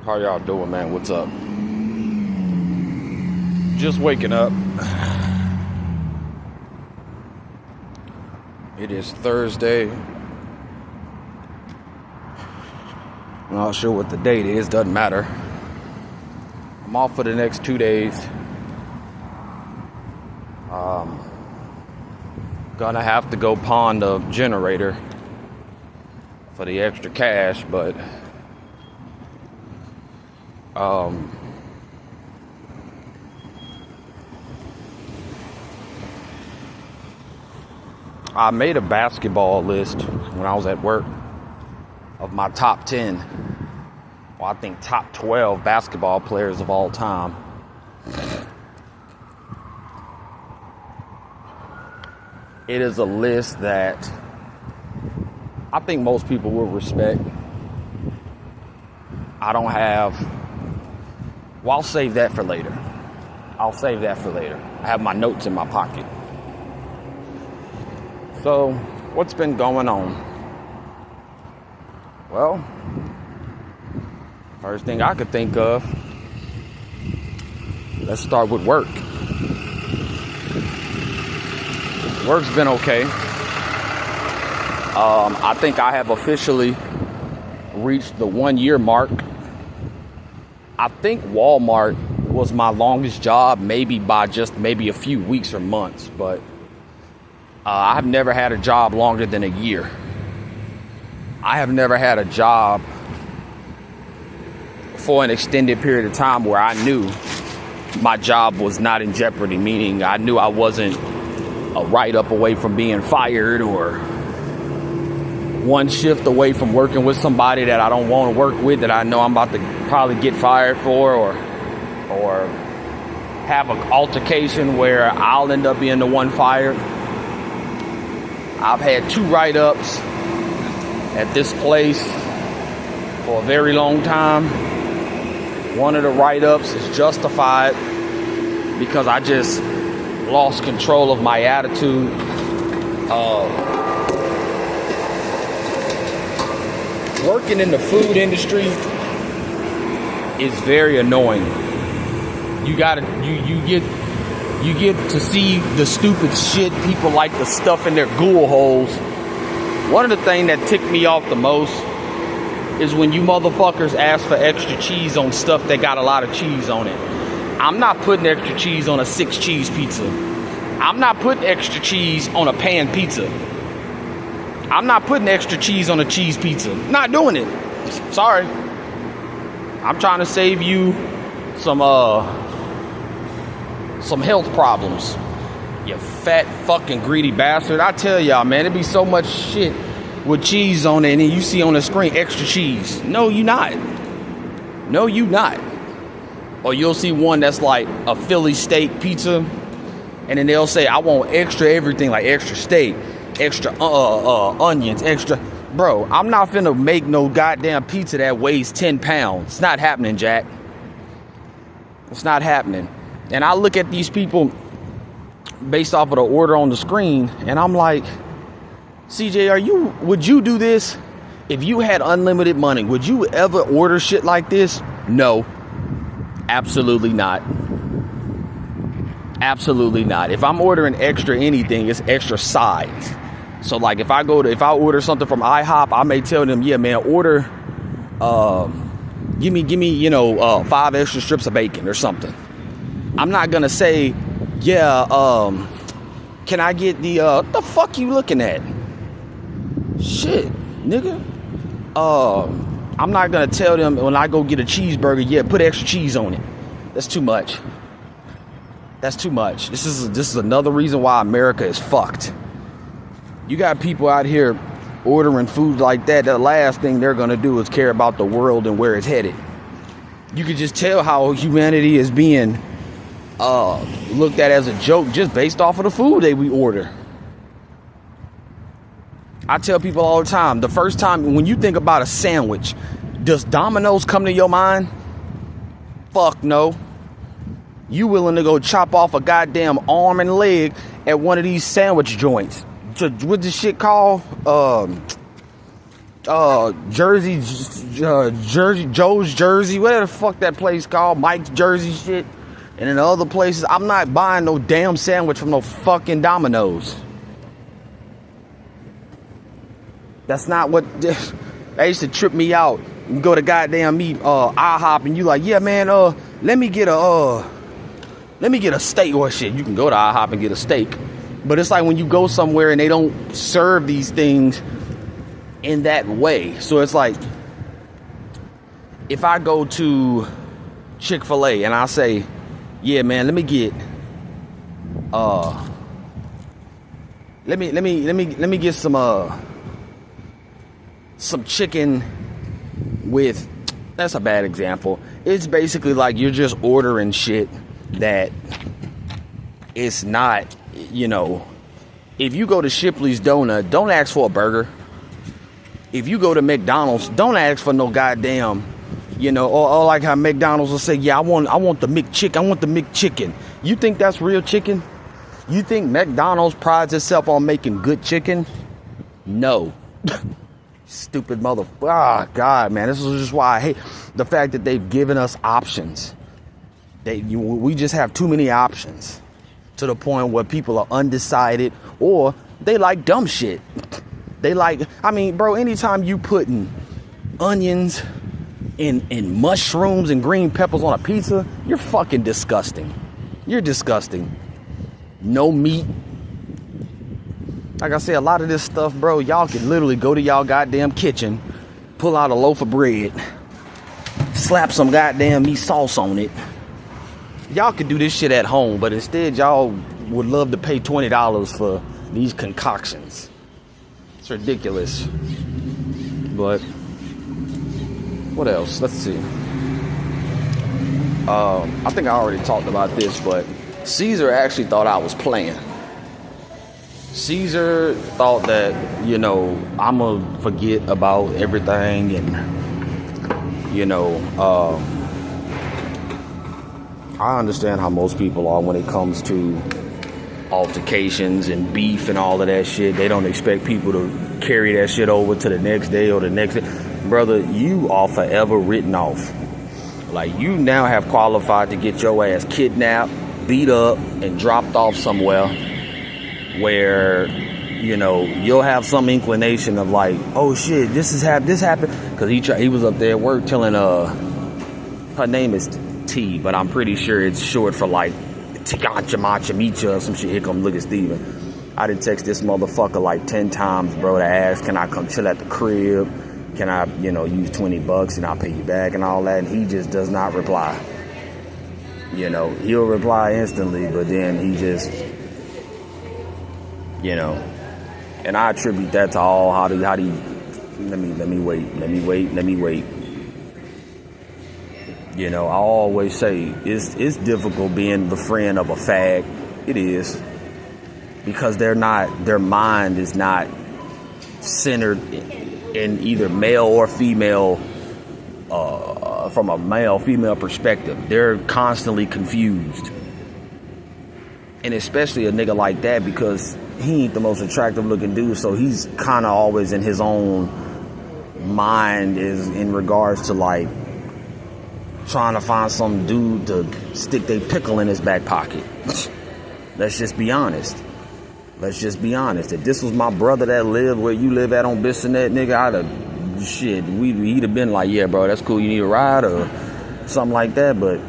How y'all doing, man? What's up? Just waking up. It is Thursday. I'm not sure what the date is, doesn't matter. I'm off for the next 2 days. Gonna have to go pawn the generator for the extra cash, but I made a basketball list when I was at work of my top 10, well, I think top 12 basketball players of all time. It is a list that I think most people will respect. I don't have, well, I'll save that for later. I have my notes in my pocket. So, what's been going on? Well, first thing I could think of, let's start with work. Work's been okay. I think I have officially reached the 1 year mark. I think Walmart was my longest job, maybe by just maybe a few weeks or months, but I've never had a job longer than a year. I have never had a job for an extended period of time where I knew my job was not in jeopardy, meaning I knew I wasn't a write-up away from being fired or one shift away from working with somebody that I don't want to work with, that I know I'm about to probably get fired for, or have an altercation where I'll end up being the one fired. I've had 2 write-ups at this place for a very long time. One of the write-ups is justified because I just lost control of my attitude. Working in the food industry is very annoying. You get to see the stupid shit people like to stuff in their ghoul holes. One of the things that ticked me off the most is when you motherfuckers ask for extra cheese on stuff that got a lot of cheese on it. I'm not putting extra cheese on a 6 cheese pizza. I'm not putting extra cheese on a pan pizza. I'm not putting extra cheese on a cheese pizza. Not doing it. Sorry. I'm trying to save you some health problems. You fat fucking greedy bastard. I tell y'all, man, it'd be so much shit with cheese on it, and then you see on the screen extra cheese. No, you not. No, you not. Or you'll see one that's like a Philly steak pizza, and then they'll say, I want extra everything, like extra steak, extra onions, extra. Bro, I'm not finna make no goddamn pizza that weighs 10 pounds. It's not happening, Jack. It's not happening. And I look at these people based off of the order on the screen, and I'm like, CJ, would you do this? If you had unlimited money, would you ever order shit like this? No. Absolutely not. Absolutely not. If I'm ordering extra anything, it's extra sides. So like if I order something from IHOP, I may tell them, yeah, man, order give me 5 extra strips of bacon or something. I'm not gonna say, yeah, can I get what the fuck you looking at? Shit, nigga. I'm not gonna tell them when I go get a cheeseburger, yeah, put extra cheese on it. That's too much. That's too much. This is another reason why America is fucked. You got people out here ordering food like that. The last thing they're gonna do is care about the world and where it's headed. You can just tell how humanity is being looked at as a joke just based off of the food that we order. I tell people all the time, the first time when you think about a sandwich, does Domino's come to your mind? Fuck no. You willing to go chop off a goddamn arm and leg at one of these sandwich joints? What's this shit called? Joe's Jersey, whatever the fuck that place called, Mike's Jersey shit, and in other places, I'm not buying no damn sandwich from no fucking Domino's. That's not what. That used to trip me out. You go to goddamn IHOP and you like, yeah man, let me get a steak or shit. You can go to IHOP and get a steak, but it's like when you go somewhere and they don't serve these things in that way. So it's like, if I go to Chick-fil-A and I say, yeah man, let me get some chicken with, that's a bad example. It's basically like you're just ordering shit that it's not, you know. If you go to Shipley's Donut, don't ask for a burger. If you go to McDonald's, don't ask for no goddamn, you know, or like how McDonald's will say, yeah, I want the McChicken, I want the McChicken. You think that's real chicken? You think McDonald's prides itself on making good chicken? No. Stupid motherfucker. Ah, God, man, this is just why I hate the fact that they've given us options. We just have too many options to the point where people are undecided or they like dumb shit. They like, I mean, bro, anytime you putting onions and mushrooms and green peppers on a pizza, you're fucking disgusting. You're disgusting. No meat. Like I say, a lot of this stuff, bro, y'all can literally go to y'all goddamn kitchen, pull out a loaf of bread, slap some goddamn meat sauce on it. Y'all could do this shit at home, but instead y'all would love to pay $20 for these concoctions. It's ridiculous. But what else? Let's see. I think I already talked about this, but Caesar actually thought I was playing. Caesar thought that, you know, I'm gonna forget about everything, and you know, I understand how most people are when it comes to altercations and beef and all of that shit. They don't expect people to carry that shit over to the next day or the next day. Brother, you are forever written off. Like, you now have qualified to get your ass kidnapped, beat up, and dropped off somewhere where, you know, you'll have some inclination of like, oh shit, this happened. Because he was up there at work telling, her name is T, but I'm pretty sure it's short for like Tigancha Macha Micha or some shit. Here come look at Steven. I done text this motherfucker like 10 times, bro, to ask, can I come chill at the crib? Can I, you know, use $20 and I'll pay you back and all that? And he just does not reply. You know, he'll reply instantly, but then he just, you know, and I attribute that to all how do you, let me wait. You know, I always say it's difficult being the friend of a fag. It is. Because their mind is not centered in either male or female, from a male-female perspective. They're constantly confused. And especially a nigga like that, because he ain't the most attractive looking dude, so he's kind of always in his own mind is in regards to like trying to find some dude to stick their pickle in his back pocket. Let's just be honest. If this was my brother that lived where you live at on Bissonnette, nigga, I'd have, he'd have been like, yeah, bro, that's cool, you need a ride or something like that. But,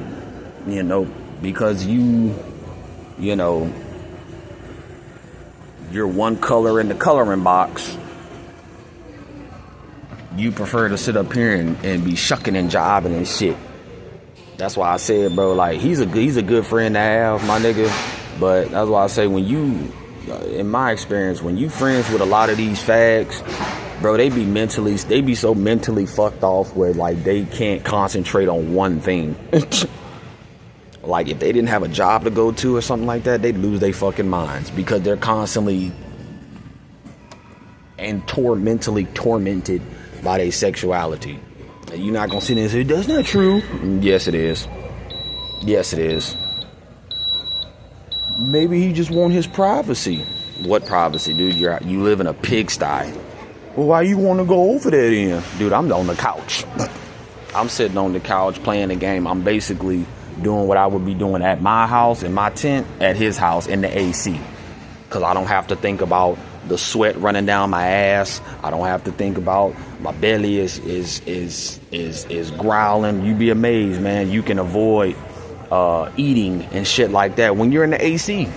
you know, because you know, you're one color in the coloring box, you prefer to sit up here and be shucking and jiving and shit. That's why I said, bro, like, he's a good friend to have, my nigga. But that's why I say, when you, in my experience, when you friends with a lot of these fags, bro, they be so mentally fucked off where, like, they can't concentrate on one thing. Like, if they didn't have a job to go to or something like that, they'd lose their fucking minds because they're constantly and mentally tormented by their sexuality. And you're not gonna sit there and say, that's not true. Yes, it is. Maybe he just want his privacy. What privacy, dude? You live in a pigsty. Well, why you want to go over there then? Dude, I'm on the couch. I'm sitting on the couch playing the game. I'm basically doing what I would be doing at my house, in my tent, at his house, in the AC. Because I don't have to think about the sweat running down my ass. I don't have to think about my belly is growling. You'd be amazed, man. You can avoid eating and shit like that when you're in the AC.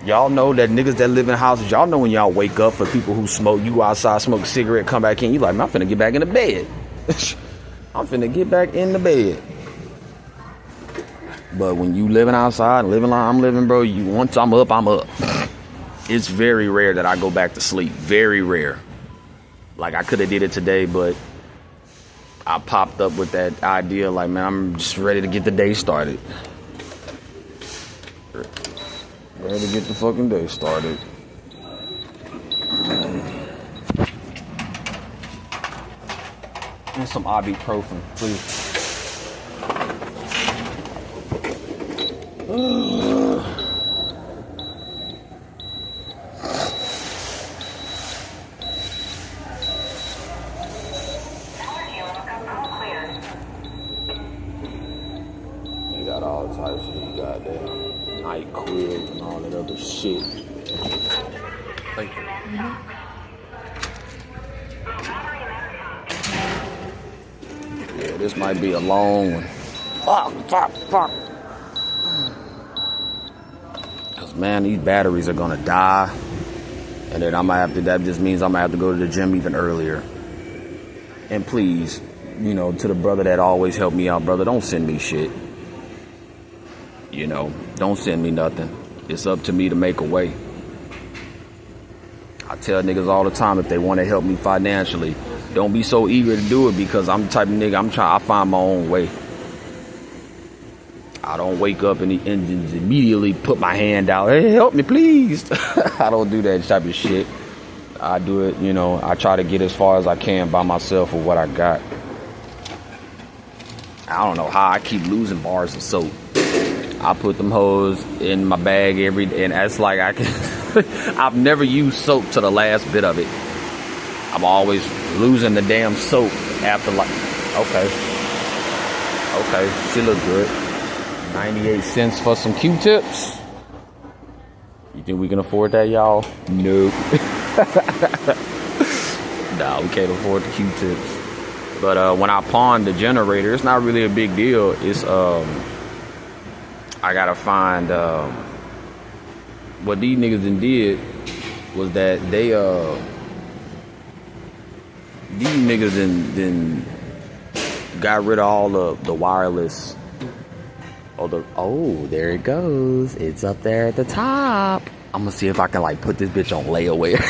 Y'all know that niggas that live in houses, y'all know when y'all wake up, for people who smoke, you go outside, smoke a cigarette, come back in, you like, man, I'm finna get back in the bed. I'm finna get back in the bed. But when you living outside, living like I'm living, bro, once I'm up, I'm up. It's very rare that I go back to sleep. Very rare. Like, I could have did it today, but I popped up with that idea, like, man, I'm just ready to get the day started. Ready to get the fucking day started. And some ibuprofen, please. You got all types of these goddamn night quiz and all that other shit. Thank you. Yeah, this might be a long one. Fuck. Cause man, these batteries are gonna die. And then that just means I'm gonna have to go to the gym even earlier. And please, to the brother that always helped me out, brother, don't send me shit. Don't send me nothing. It's up to me to make a way. I tell niggas all the time, if they want to help me financially, don't be so eager to do it, because I'm the type of nigga, I find my own way. I don't wake up and immediately put my hand out, hey, help me, please. I don't do that type of shit. I do it, I try to get as far as I can by myself with what I got. I don't know how I keep losing bars of soap. I put them hoes in my bag every day, and that's like I've never used soap to the last bit of it. I'm always losing the damn soap after okay, she look good. 98 cents for some Q-tips. You think we can afford that, y'all? Nope. Nah, we can't afford the Q-tips. But when I pawned the generator, it's not really a big deal. It's I gotta find what these niggas did was that they these niggas then got rid of all the wireless. Oh, there it goes. It's up there at the top. I'm gonna see if I can put this bitch on layaway.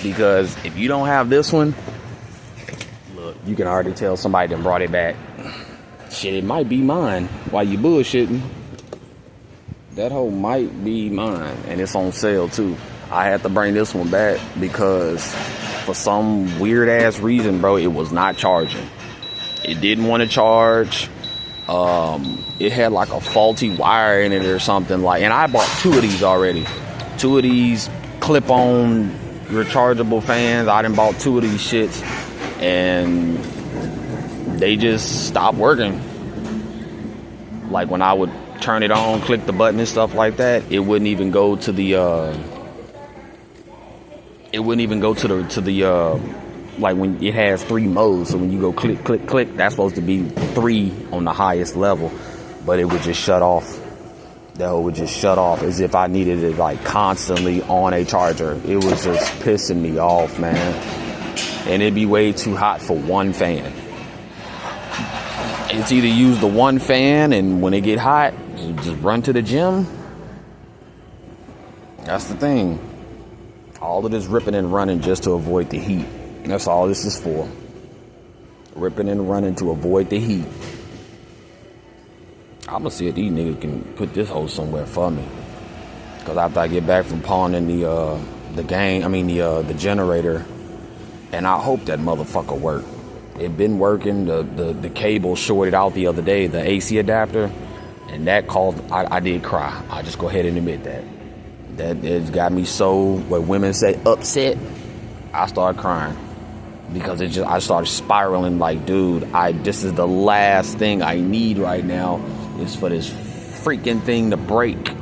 Because if you don't have this one, look, you can already tell somebody done brought it back. Shit, it might be mine. While you bullshitting, that hoe might be mine, and it's on sale too. I had to bring this one back because for some weird ass reason, bro, it was not charging. It didn't want to charge. It had a faulty wire in it or something, and I bought 2 of these already. 2 of these clip-on rechargeable fans. I done bought 2 of these shits, and they just stopped working. When I would turn it on, click the button and stuff like that, it wouldn't even go to the when it has 3 modes. So when you go click, click, click, that's supposed to be 3 on the highest level, but it would just shut off. That would just shut off as if I needed it constantly on a charger. It was just pissing me off, man. And it'd be way too hot for one fan. It's either use the one fan, and when it get hot, just run to the gym. That's the thing. All of this ripping and running just to avoid the heat. That's all this is for. Ripping and running to avoid the heat. I'm gonna see if these niggas can put this hole somewhere for me. Cause after I get back from pawning the generator, and I hope that motherfucker work. It been working. The cable shorted out the other day, the AC adapter, and that I did cry. I just go ahead and admit that. That it's got me so, what women say, upset. I started crying because I started spiraling like, dude, this is the last thing I need right now is for this freaking thing to break.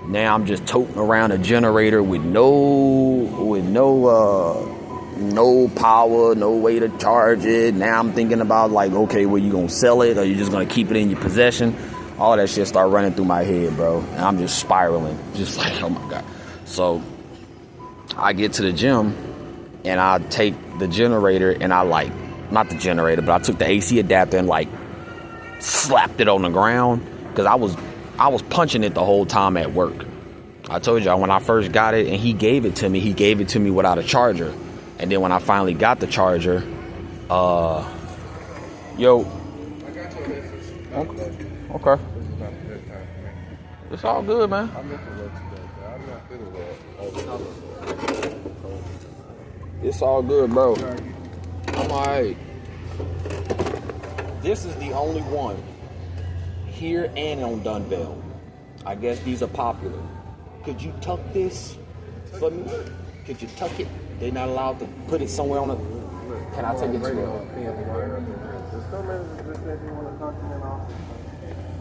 Now I'm just toting around a generator with no power, no way to charge it. Now I'm thinking about like, okay, well, you gonna sell it or you just gonna keep it in your possession? All that shit start running through my head, bro. And I'm just spiraling, just like, oh my God. So I get to the gym and I take the generator and not the generator, but I took the AC adapter and like slapped it on the ground because I was punching it the whole time at work. I told y'all when I first got it and he gave it to me without a charger. And then when I finally got the charger, Okay. It's all good, man. It's all good, bro. I'm alright. This is the only one here and on Dunvale. I guess these are popular. Could you tuck this for me? Could you tuck it? They're not allowed to put it somewhere on a... Can I take it to you?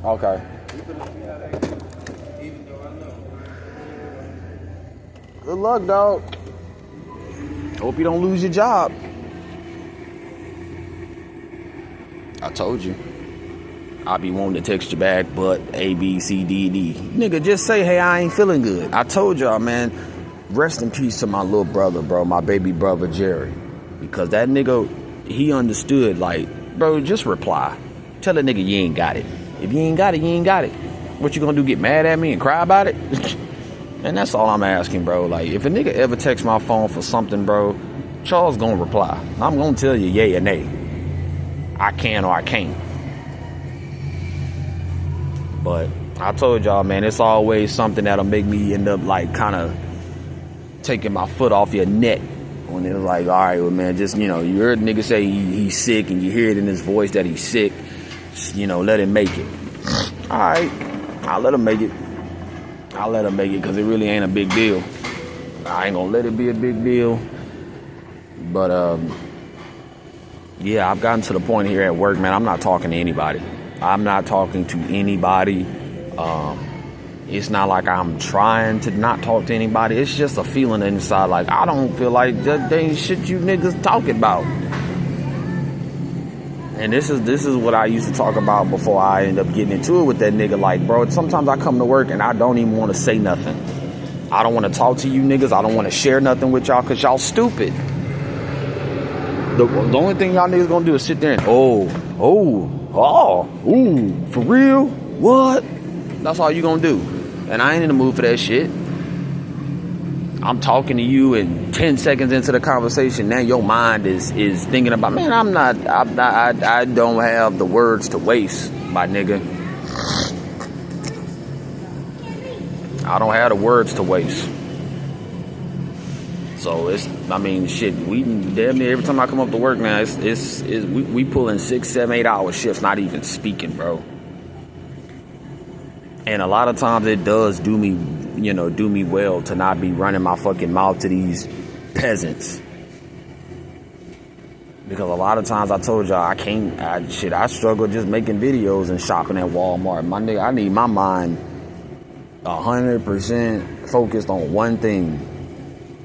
Okay. Good luck, dog. Hope you don't lose your job. I told you. I be wanting to text you back, but A, B, C, D, D. Nigga, just say, hey, I ain't feeling good. I told y'all, man. Rest in peace to my little brother, bro. My baby brother, Jerry. Because that nigga, he understood, like, bro, just reply. Tell the nigga you ain't got it. If you ain't got it, you ain't got it. What you gonna do, get mad at me and cry about it? And that's all I'm asking, bro. Like, if a nigga ever texts my phone for something, bro, Charles gonna reply. I'm gonna tell you yay or nay. I can or I can't. But I told y'all, man, it's always something that'll make me end up, like, kind of taking my foot off your neck. When it's like, all right, well, man, just, you heard the nigga say he's sick and you hear it in his voice that he's sick. Just, let him make it. All right, I'll let him make it. I'll let him make it because it really ain't a big deal. I ain't gonna let it be a big deal. But, yeah, I've gotten to the point here at work, man, I'm not talking to anybody. I'm not talking to anybody. It's not like I'm trying to not talk to anybody. It's just a feeling inside, like, I don't feel like that ain't shit you niggas talking about. And this is what I used to talk about before I end up getting into it with that nigga. Like, bro, sometimes I come to work and I don't even want to say nothing. I don't want to talk to you niggas. I don't want to share nothing with y'all because y'all stupid. The only thing y'all niggas gonna do is sit there and, for real? What? That's all you gonna do. And I ain't in the mood for that shit. I'm talking to you and 10 seconds into the conversation, now your mind is thinking about, man, I don't have the words to waste, my nigga. I don't have the words to waste. So shit, we damn near every time I come up to work now, we pulling 6, 7, 8 hour shifts, not even speaking, bro. And a lot of times it does do me well to not be running my fucking mouth to these peasants. Because a lot of times I told y'all I struggle just making videos and shopping at Walmart. My nigga, I need my mind 100% focused on one thing.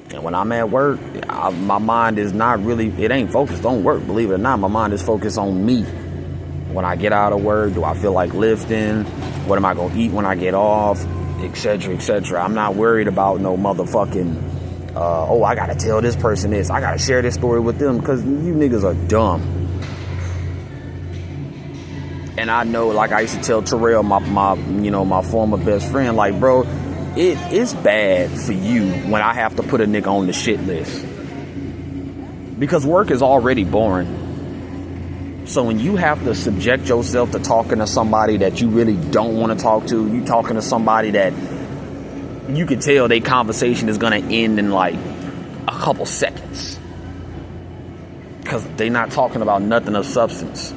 And when I'm at work, my mind is not really, it ain't focused on work, believe it or not. My mind is focused on me. When I get out of work, do I feel like lifting? What am I going to eat when I get off? Etc., etc. I'm not worried about no motherfucking, I got to tell this person this. I got to share this story with them because you niggas are dumb. And I know, like I used to tell Terrell, my former best friend, like, bro, it's bad for you when I have to put a nigga on the shit list. Because work is already boring. So when you have to subject yourself to talking to somebody that you really don't want to talk to, you talking to somebody that you can tell their conversation is going to end in like a couple seconds. Because they're not talking about nothing of substance.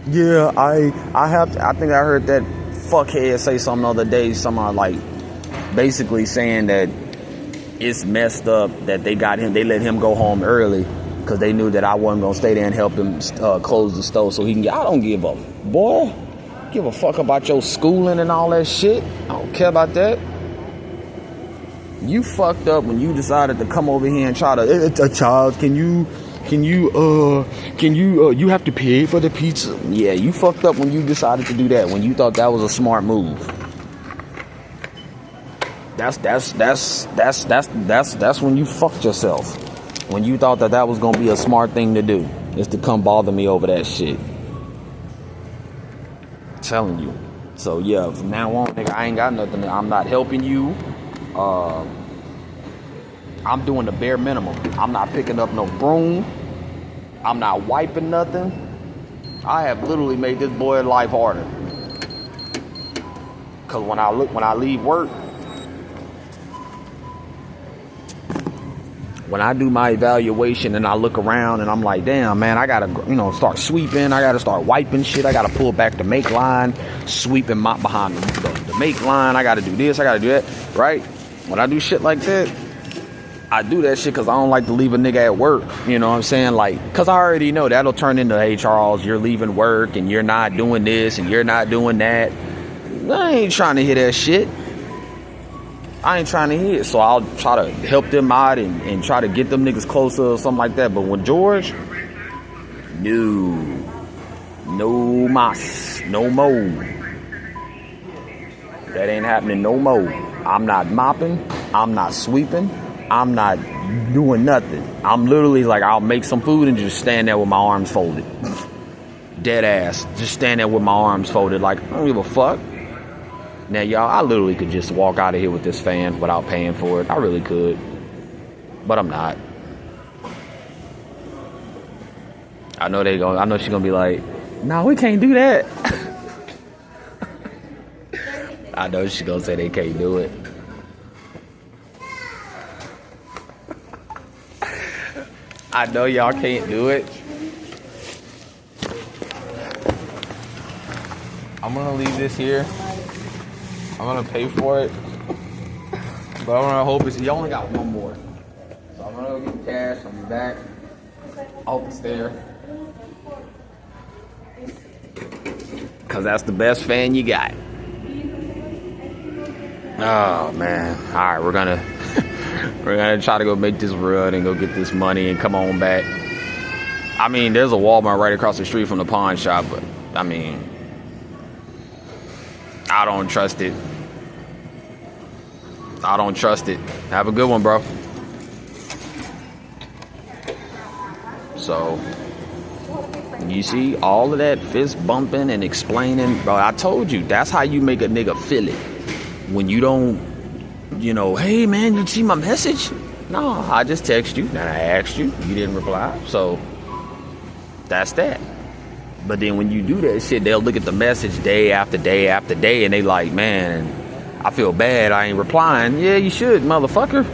Yeah, I think I heard that fuckhead say something the other day, someone like basically saying that it's messed up that they let him go home early because they knew that I wasn't going to stay there and help him close the store so he can get. I don't give a boy. Give a fuck about your schooling and all that shit. I don't care about that. You fucked up when you decided to come over here and try to, Charles, you have to pay for the pizza. Yeah, you fucked up when you decided to do that, when you thought that was a smart move. That's when you fucked yourself. When you thought that was gonna be a smart thing to do, is to come bother me over that shit. I'm telling you. So yeah, from now on, nigga, I ain't got nothing. I'm not helping you. I'm doing the bare minimum. I'm not picking up no broom. I'm not wiping nothing. I have literally made this boy's life harder. Cause when I leave work, when I do my evaluation and I look around and I'm like, damn, man, I gotta, start sweeping. I gotta start wiping shit. I gotta pull back the make line, sweep and mop behind the make line. I gotta do this. I gotta do that. Right? When I do shit like that, I do that shit because I don't like to leave a nigga at work. You know what I'm saying? Like, because I already know that'll turn into, hey, Charles, you're leaving work and you're not doing this and you're not doing that. I ain't trying to hear that shit. I ain't trying to hear it. So I'll try to help them out and try to get them niggas closer or something like that. But with George, no mas, no more. That ain't happening no more. I'm not mopping. I'm not sweeping. I'm not doing nothing. I'm literally like, I'll make some food and just stand there with my arms folded. Dead ass. Just stand there with my arms folded like, I don't give a fuck. Now, y'all, I literally could just walk out of here with this fan without paying for it. I really could. But I'm not. I know she's gonna be like, no, we can't do that. I know she's gonna say they can't do it. I know y'all can't do it. I'm gonna leave this here. I'm gonna pay for it. But I'm gonna hope you only got one more. So I'm gonna go get cash, I'll be back. I hope it's there. Cause that's the best fan you got. Oh man. Alright, we're gonna try to go make this run and go get this money and come on back. I mean, there's a Walmart right across the street from the pawn shop, but I mean, I don't trust it. I don't trust it. Have a good one, bro. So, you see all of that fist bumping and explaining, bro. I told you, that's how you make a nigga feel it. When you don't, hey man, you see my message? No, I just text you, then I asked you, you didn't reply. So, that's that. But then when you do that shit, they'll look at the message day after day after day, and they like, man, I feel bad, I ain't replying. Yeah, you should, motherfucker.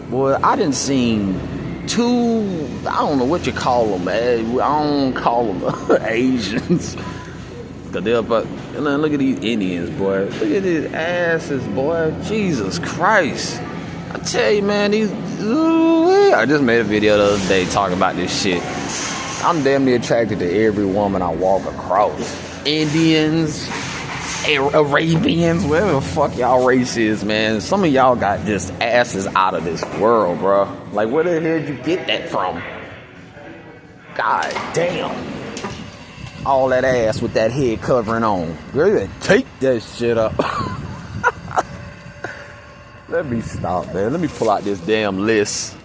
Boy, I done seen two, I don't know what you call them, man. I don't call them Asians. Cause look at these Indians, boy. Look at these asses, boy. Jesus Christ. I tell you, man, I just made a video the other day talking about this shit. I'm damn near attracted to every woman I walk across. Indians, Arabians, whatever the fuck y'all race is, man. Some of y'all got just asses out of this world, bro. Like, where the hell did you get that from? God damn. All that ass with that head covering on. Girl, take that shit up. Let me stop, man. Let me pull out this damn list.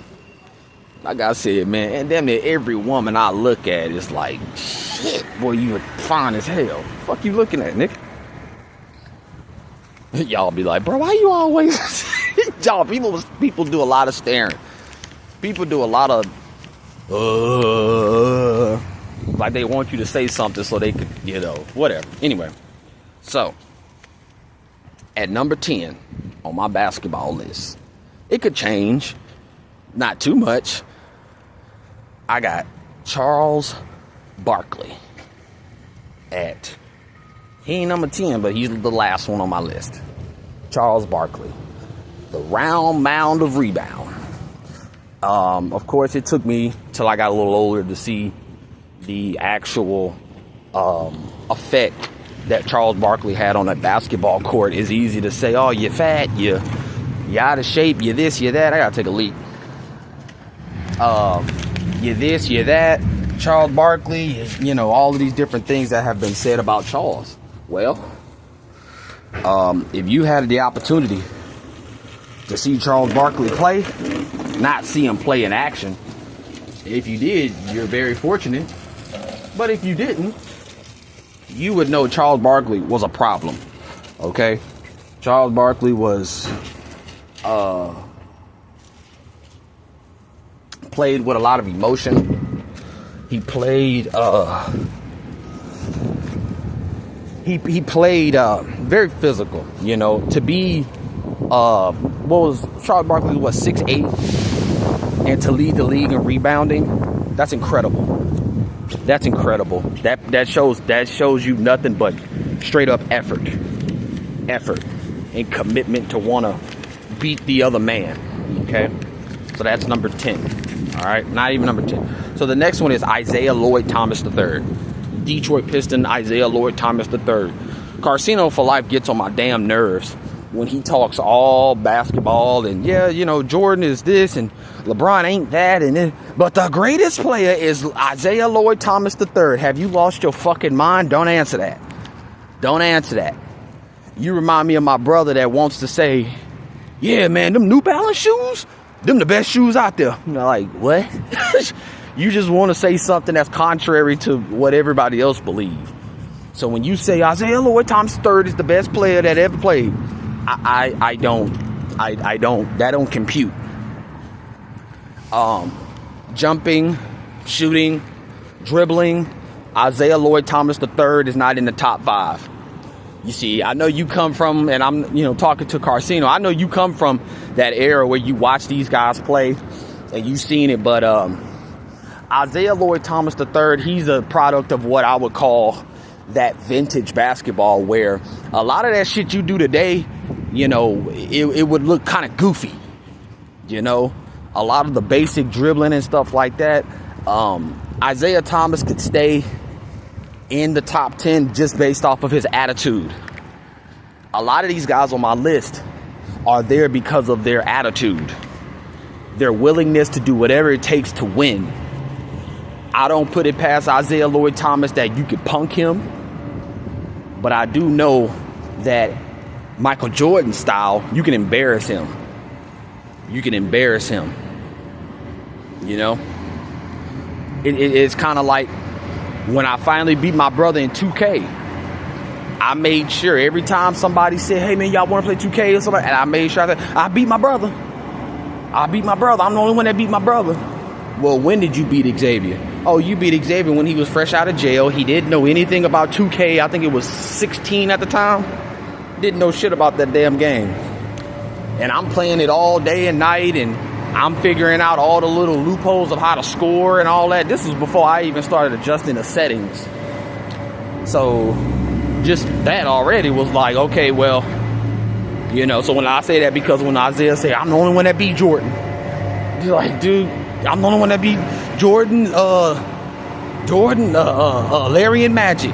Like I said, man, and damn near every woman I look at is like, shit, boy, you fine as hell. Fuck you looking at, nigga? Y'all be like, bro, why you always... Y'all, people do a lot of staring. People do a lot of... like they want you to say something so they could, whatever. Anyway, so, at number 10 on my basketball list, it could change, not too much. I got Charles Barkley he ain't number 10, but he's the last one on my list. Charles Barkley. The round mound of rebound. Of course, it took me till I got a little older to see the actual effect that Charles Barkley had on a basketball court. It's easy to say, oh, you're fat, you're out of shape, you're this, you're that. I gotta take a leak. You're this, you're that. Charles Barkley, all of these different things that have been said about Charles. Well, if you had the opportunity to see Charles Barkley play, not see him play in action, if you did, you're very fortunate. But if you didn't, you would know Charles Barkley was a problem. Okay? Charles Barkley was played with a lot of emotion. He played he played very physical, to be Charles Barkley was 6'8", and to lead the league in rebounding, that's incredible. That's incredible. That shows you nothing but straight up effort and commitment to want to beat the other man. Okay, so that's number 10. All right, not even number 10. So the next one is Isaiah Lloyd Thomas III, Detroit Piston Isaiah Lloyd Thomas III. Carcino for life gets on my damn nerves when he talks all basketball and Jordan is this and LeBron ain't that but the greatest player is Isaiah Lloyd Thomas III. Have you lost your fucking mind? Don't answer that. Don't answer that. You remind me of my brother that wants to say, yeah, man, them New Balance shoes, them the best shoes out there. Like, what? You just want to say something that's contrary to what everybody else believes. So when you say Isaiah Lloyd Thomas III is the best player that ever played, I don't. That don't compute. Jumping, shooting, dribbling, Isaiah Lloyd Thomas III is not in the top 5. You see, I know you come from, and I'm, talking to Carcino, I know you come from that era where you watch these guys play and you've seen it, but Isaiah Lloyd Thomas III, he's a product of what I would call that vintage basketball, where a lot of that shit you do today, it would look kind of goofy. A lot of the basic dribbling and stuff like that. Isaiah Thomas could stay in the top 10 just based off of his attitude. A lot of these guys on my list are there because of their attitude, their willingness to do whatever it takes to win. I don't put it past Isaiah Lloyd Thomas that you could punk him, but I do know that Michael Jordan style, you can embarrass him. You can embarrass him. It's kind of like when I finally beat my brother in 2K. I made sure every time somebody said, hey man, y'all want to play 2K or something, and I made sure I beat my brother. I'm the only one that beat my brother. Well, when did you beat Xavier? Oh, you beat Xavier when he was fresh out of jail. He didn't know anything about 2K. I think it was 16 at the time. Didn't know shit about that damn game. And I'm playing it all day and night, and I'm figuring out all the little loopholes of how to score and all that. This was before I even started adjusting the settings. So just that already was like, okay, well, so when I say that, because when Isaiah say, I'm the only one that beat Jordan. You're like, dude, I'm the only one that beat Jordan, Larry and Magic.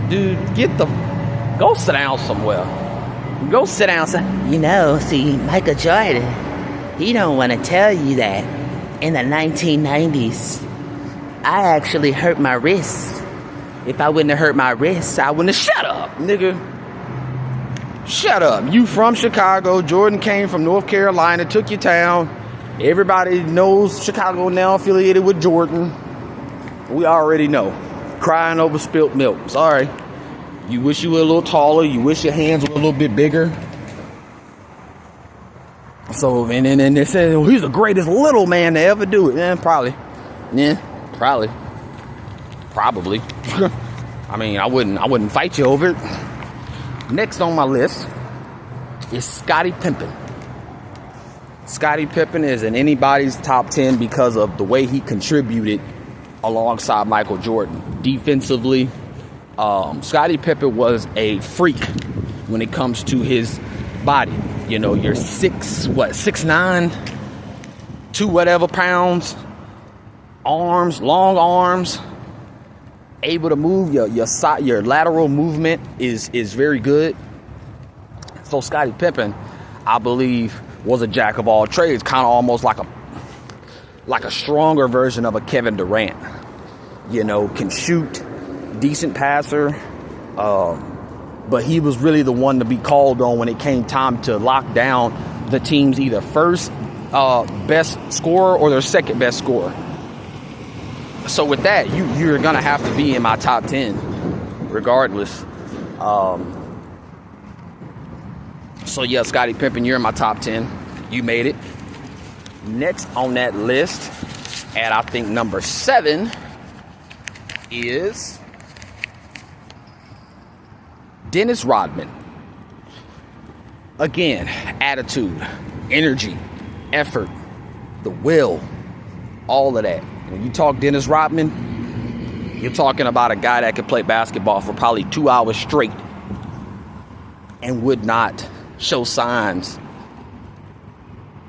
Dude, go sit down somewhere. Go sit down. See, Michael Jordan, he don't want to tell you that in the 1990s, I actually hurt my wrist. If I wouldn't have hurt my wrist, I wouldn't have. Shut up, nigga. Shut up. You from Chicago. Jordan came from North Carolina, took your town. Everybody knows Chicago now affiliated with Jordan. We already know. Crying over spilt milk. Sorry. You wish you were a little taller. You wish your hands were a little bit bigger. So, and then they said, well, he's the greatest little man to ever do it. Probably. Probably. I mean, I wouldn't fight you over it. Next on my list is Scottie Pippen. Scottie Pippen is in anybody's top 10 because of the way he contributed alongside Michael Jordan. Defensively, Scottie Pippen was a freak when it comes to his body. You know, you're 6'9", 2 whatever pounds, arms, long arms, able to move. Your lateral movement is very good. So Scottie Pippen, I believe, was a jack of all trades, kind of almost like a stronger version of a Kevin Durant. You know, can shoot, decent passer, but he was really the one to be called on when it came time to lock down the team's either first best scorer or their second best scorer. So with that, you're gonna have to be in my top 10 regardless. So yeah, Scottie Pippen, you're in my top 10. You made it. Next on that list, at I think number 7, is Dennis Rodman. Again, attitude, energy, effort, the will, all of that. When you talk Dennis Rodman, you're talking about a guy that could play basketball for probably 2 hours straight and would not show signs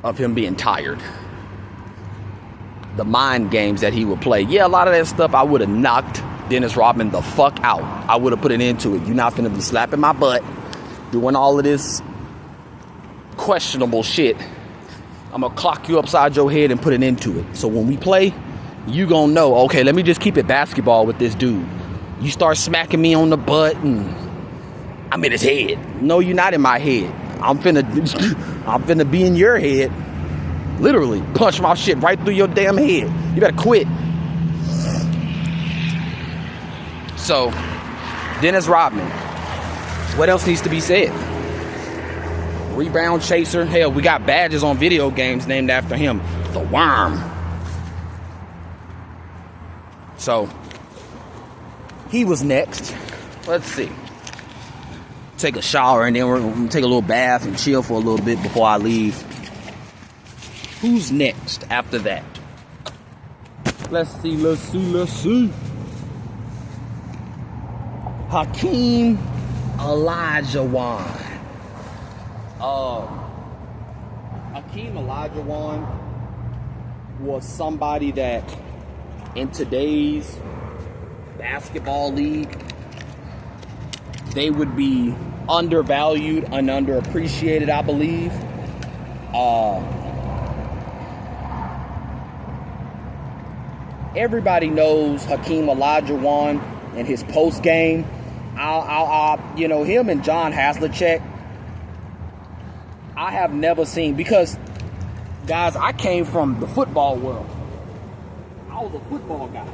of him being tired. The mind games that he would play. Yeah, a lot of that stuff I would have knocked Dennis Rodman the fuck out. I would have put an end to it. You're not finna be slapping my butt, doing all of this questionable shit. I'm gonna clock you upside your head and put an end to it. So when we play, you gonna know, okay, let me just keep it basketball with this dude. You start smacking me on the butt and I'm in his head. No, you're not in my head. I'm finna be in your head. Literally, punch my shit right through your damn head. You better quit. So, Dennis Rodman. What else needs to be said? Rebound chaser. Hell, we got badges on video games named after him. The Worm. So, he was next. Let's see. Take a shower and then we're going to take a little bath and chill for a little bit before I leave. Who's next after that? Let's see. Hakeem Olajuwon. Hakeem Olajuwon was somebody that in today's basketball league, they would be undervalued and underappreciated, I believe. Everybody knows Hakeem Olajuwon and his post game. You know, him and John Havlicek, I have never seen, because, guys, I came from the football world. I was a football guy.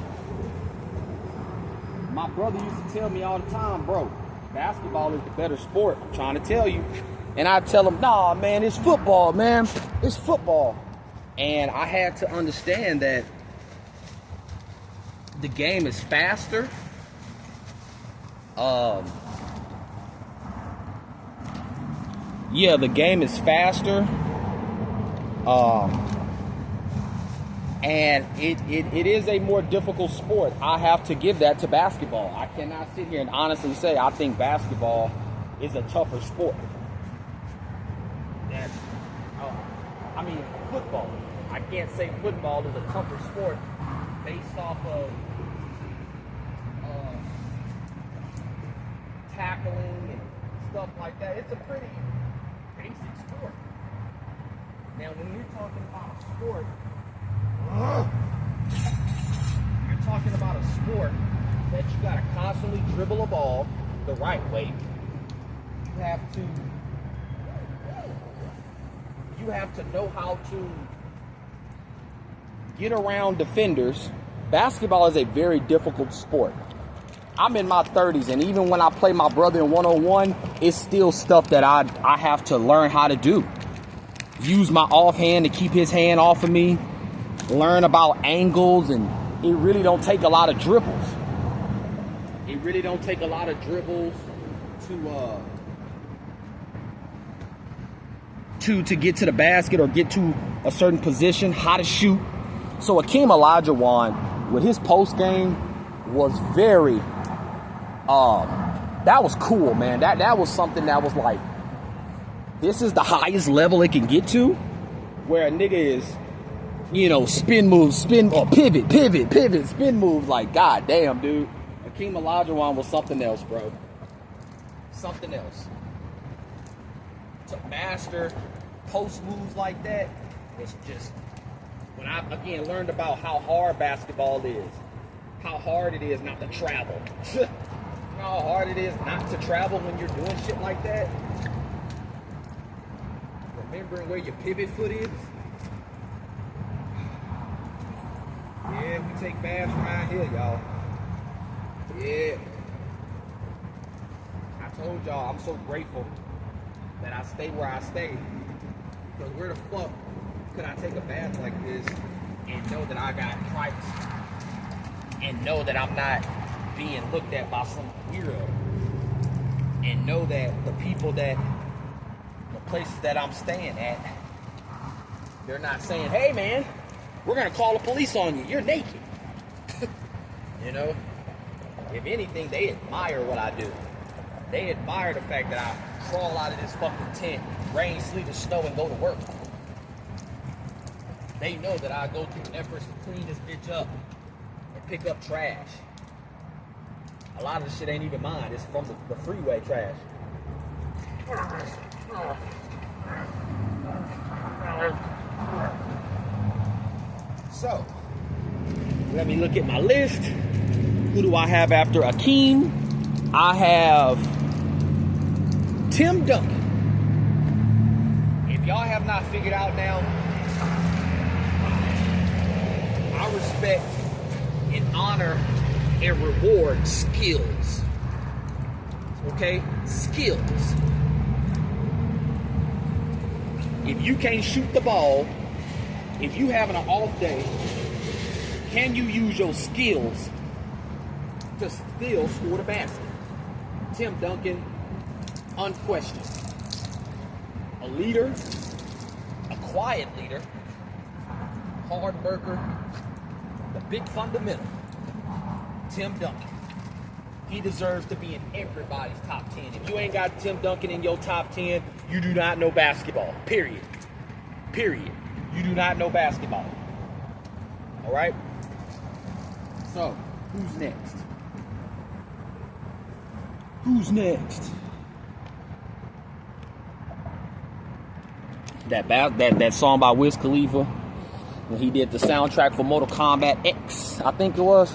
My brother used to tell me all the time, bro, basketball is the better sport. I'm trying to tell you. And I tell him, nah, man, it's football, man. It's football. And I had to understand that the game is faster. The game is faster. And it is a more difficult sport. I have to give that to basketball. I cannot sit here and honestly say I think basketball is a tougher sport. Football. I can't say football is a tougher sport based off of tackling and stuff like that. It's a pretty basic sport. Now, when you're talking about a sport, you're talking about a sport that you got to constantly dribble a ball the right way. You have to know how to get around defenders. Basketball is a very difficult sport. I'm in my 30s, and even when I play my brother in one-on-one, it's still stuff that I have to learn how to do. Use my offhand to keep his hand off of me. Learn about angles, and it really don't take a lot of dribbles. It really don't take a lot of dribbles to get to the basket or get to a certain position, how to shoot. So Hakeem Olajuwon, with his post game, was very that was cool, man. That was something that was like this is the highest level it can get to, where a nigga is, you know, spin moves, spin or pivot, spin moves. Like, god damn, dude. Akeem Olajuwon was something else, bro. Something else. To master post moves like that, it's just, when I again learned about how hard basketball is, how hard it is not to travel. How hard it is not to travel when you're doing shit like that. Remembering where your pivot foot is. Yeah, we take baths around here, y'all. Yeah. I told y'all I'm so grateful that I stay where I stay. Because where the fuck could I take a bath like this and know that I got privacy? And know that I'm not being looked at by some weirdo? And know that the people that, the places that I'm staying at, they're not saying, hey man, we're gonna call the police on you, you're naked. You know? If anything, they admire what I do. They admire the fact that I crawl out of this fucking tent, rain, sleet, or snow, and go to work. They know that I go through efforts to clean this bitch up and pick up trash. A lot of the shit ain't even mine. It's from the freeway trash. So, let me look at my list. Who do I have after Akeem? I have Tim Duncan. If y'all have not figured out now, I respect and honor and reward skills. Okay? Skills. If you can't shoot the ball, if you having an off day, can you use your skills to still score the basket? Tim Duncan, unquestioned. A leader, a quiet leader, hard worker, the big fundamental. Tim Duncan. He deserves to be in everybody's top 10. If you ain't got Tim Duncan in your top 10, you do not know basketball. Period. Period. You do not know basketball. All right? So, who's next? Who's next? That song by Wiz Khalifa, when he did the soundtrack for Mortal Kombat X, I think it was.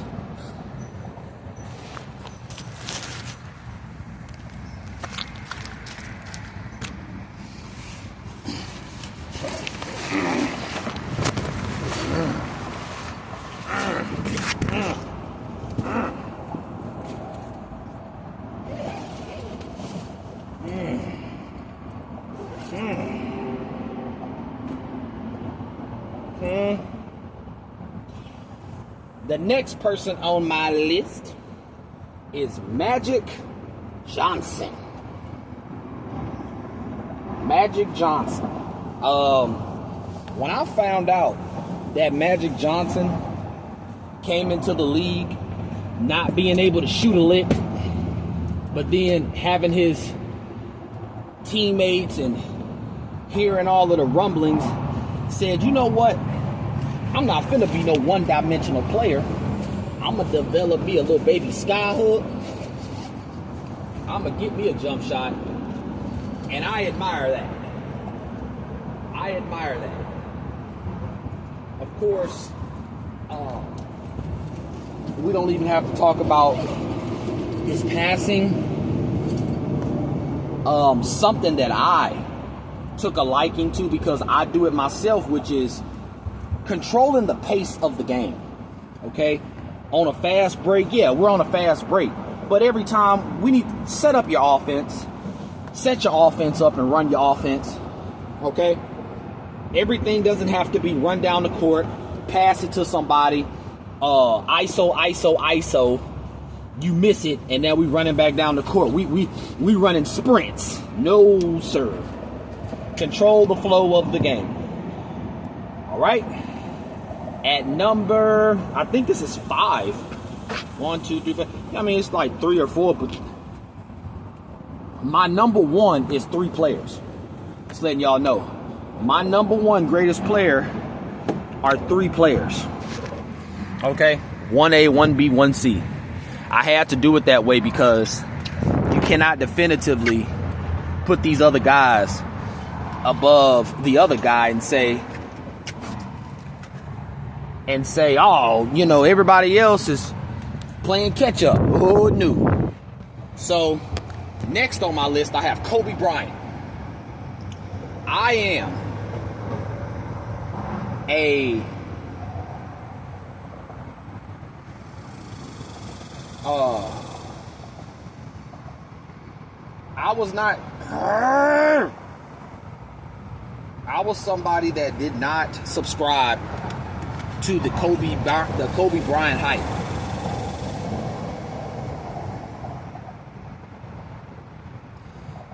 The next person on my list is Magic Johnson. Magic Johnson. When I found out that Magic Johnson came into the league not being able to shoot a lick, but then having his teammates and hearing all of the rumblings, said, you know what? I'm not finna be no one-dimensional player. I'm gonna develop me a little baby sky hook. I'm gonna get me a jump shot. And I admire that. I admire that. Of course, we don't even have to talk about his passing. Something that I took a liking to because I do it myself, which is controlling the pace of the game. Okay? On a fast break, yeah, we're on a fast break. But every time we need to set up your offense, set your offense up and run your offense. Okay? Everything doesn't have to be run down the court, pass it to somebody, ISO. You miss it, and now we running back down the court. We running sprints. No, sir. Control the flow of the game. All right? At number, I think this is 5. 1, 2, 3, 4. I mean, it's like 3 or 4, but my number 1 is 3 players. Just letting y'all know. My number one greatest player are 3 players. Okay? 1A, 1B, 1C. I had to do it that way because you cannot definitively put these other guys above the other guy and say, oh, you know, everybody else is playing catch up. Oh, no. So, next on my list, I have Kobe Bryant. I am I was somebody that did not subscribe to the Kobe Bryant hype.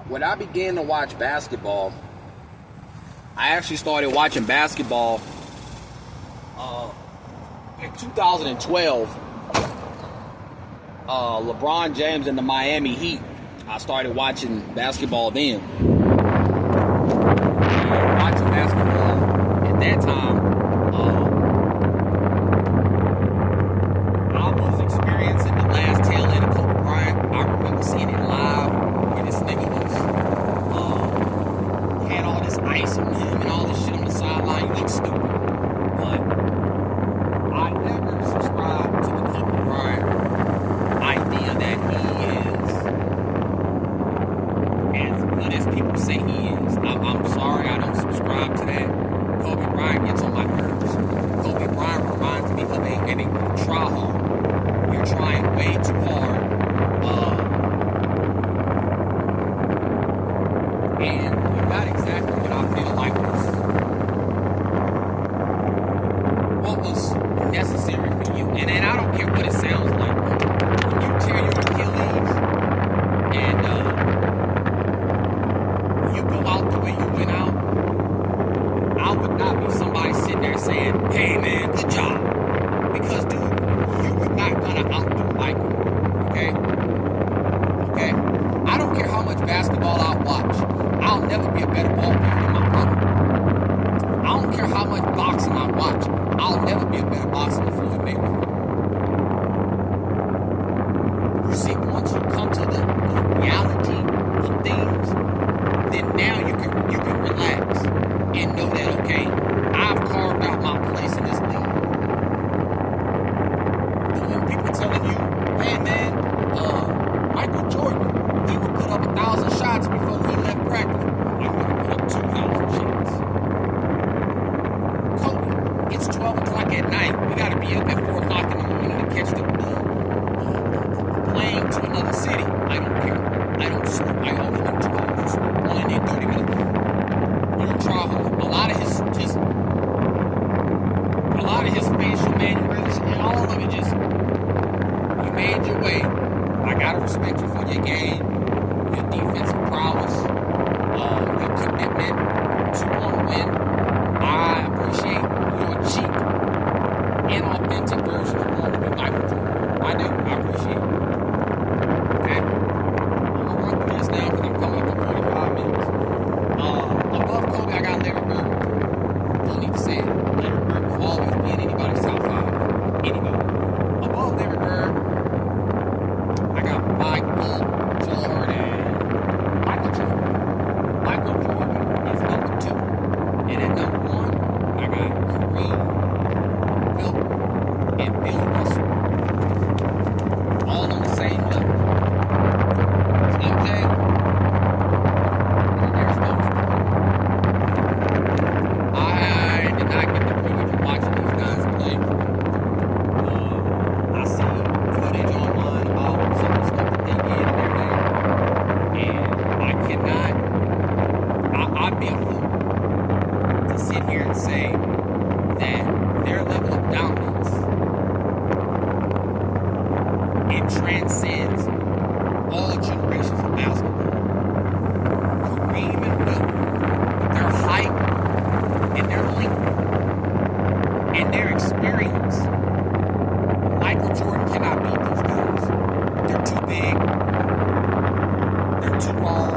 When I began to watch basketball, I actually started watching basketball in 2012. LeBron James and the Miami Heat. I started watching basketball then. Watching basketball at that time, I was experiencing the last tail end of Kobe Bryant. I remember seeing it live where this nigga was had all this ice on him and all this shit on the sideline. He looked stupid. But I never subscribed to the Kobe Bryant idea that he is as good as people say he is. I'm sorry, I don't subscribe to that. Kobe Bryant gets on my nerves. Kobe Bryant reminds me of a try hard. You're trying way too hard. And you got exactly what I feel like was necessary for you. And I don't care what it sounds like. When you tear your Achilles and you go out the way you went out, I would not be somebody sitting there saying, hey man, good job. Because dude, you were not gonna outdo Michael. Okay? Okay? I don't care how much basketball I watch. I'll never be a better ball player than my brother. I don't care how much boxing I watch. I'll never be a better boxer than Floyd Mayweather. You see, once you come to the reality of things, then now you can relax and know that, okay, I've carved out my place in this league. But when people telling you, hey man, Michael Jordan, he would put up 1,000 shots before he left practice. I'm going to put up 2,000 shots. Kobe, it's 12 o'clock at night. We got to be up at 4 o'clock in the morning to catch the plane to another city. I don't care. I don't sleep. I only need 2 hours of sleep. Only need 30 minutes. You're try hard. A lot of his facial mannerisms and all of it just, you made your way. I gotta respect you for your game, your defensive prowess, your commitment to want to win. I appreciate your cheap, inauthentic version of wanting to be Michael Jordan. I do. I appreciate it. Okay? I'm gonna run through this now because I'm coming up to 45 minutes. Above Kobe, I got Larry Bird. Don't need to say it. Larry Bird will always be in anybody's top 5. Anybody. Above Larry Bird, I got Michael Jordan. Michael Jordan. Michael Jordan is number 2. And at number 1, I got Kareem, Wilt, and Bill Russell. All on the same level. There's MJ, and there's those 3. I did not get the privilege of watching these guys play. I see footage online about some of the stuff that they did in their day. And I cannot, I'd be a fool to sit here and say that their level of dominance, it transcends all generations of basketball. Kareem and Wilt, with their height and their length and their experience, Michael Jordan cannot beat those guys. They're too big. They're too long.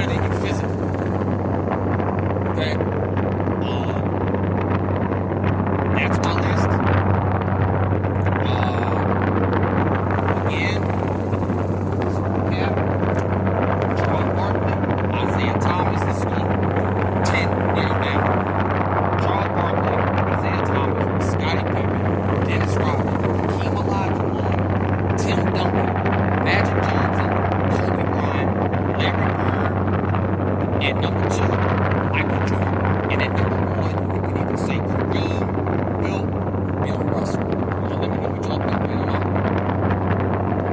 better than you physically. Okay? That's my list. Again, yeah. Charles Barkley, Isaiah Thomas is 10, nailed down. Charles Barkley, Isaiah Thomas, Scottie Pippen, Dennis Rodman, Hakeem Olajuwon, Tim Duncan, Magic Johnson, Kobe Bryant, Larry Bird, at number